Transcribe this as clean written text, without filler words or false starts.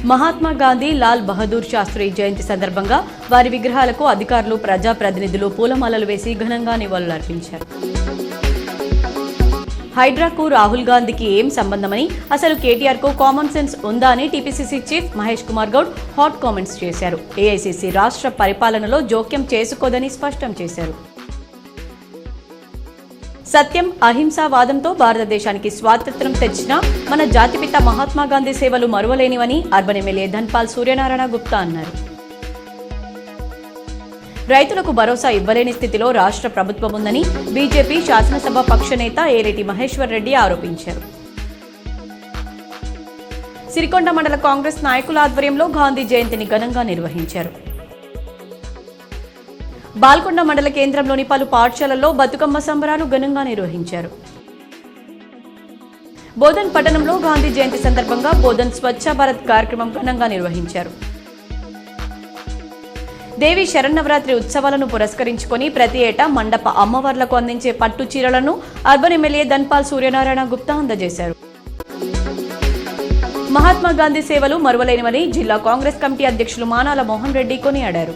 మహాత్మా గాంధీ, లాల్ బహదూర్ శాస్త్రి జయంతి సందర్భంగా వారి విగ్రహాలకు అధికారులు, ప్రజాప్రతినిధులు పూలమాలలు వేసి ఘనంగా నివాళులర్పించారు. హైడ్రాకు రాహుల్ గాంధీకి ఏం సంబంధమని, అసలు కేటీఆర్కు కామన్ సెన్స్ ఉందా అని TPCC chief Mahesh Kumar Goud hot comments చేశారు. ఏఐసీసీ రాష్ట్ర పరిపాలనలో జోక్యం చేసుకోదని స్పష్టం చేశారు. సత్యం, అహింసావాదంతో భారతదేశానికి స్వాతంత్ర్యం తెచ్చిన మన జాతిపిత మహాత్మా గాంధీ సేవలు మరువలేనివని అర్బన్ ఎమ్మెల్యే ధన్పాల్ సూర్యనారాయణ గుప్తా అన్నారు. రైతులకు భరోసా ఇవ్వలేని స్థితిలో రాష్ట్ర ప్రభుత్వం ఉందని బీజేపీ శాసనసభ పక్ష నేత ఏరెడ్డి మహేశ్వర్ రెడ్డి ఆరోపించారు. సిరికొండ మండల కాంగ్రెస్ నాయకుల ఆధ్వర్యంలో గాంధీ జయంతిని ఘనంగా నిర్వహించారు. బాల్కొండ మండల కేంద్రంలోని పలు పాఠశాలల్లో బతుకమ్మ సంబరాలు ఘనంగా నిర్వహించారు. బోధన్ పట్టణంలో గాంధీ జయంతి సందర్భంగా బోధన్ స్వచ్ఛ భారత్ కార్యక్రమం ఘనంగా నిర్వహించారు. దేవి శరన్నవరాత్రి ఉత్సవాలను పురస్కరించుకొని ప్రతి ఏటా మండప అమ్మవార్లకు అందించే పట్టు చీరలను అర్బన్ ఎమ్మెల్యే ధన్పాల్ సూర్యనారాయణ గుప్తా అందజేశారు. మహాత్మా గాంధీ సేవలు మరువలేనివని జిల్లా కాంగ్రెస్ కమిటీ అధ్యక్షులు మానాల మోహన్ రెడ్డి కొనియాడారు.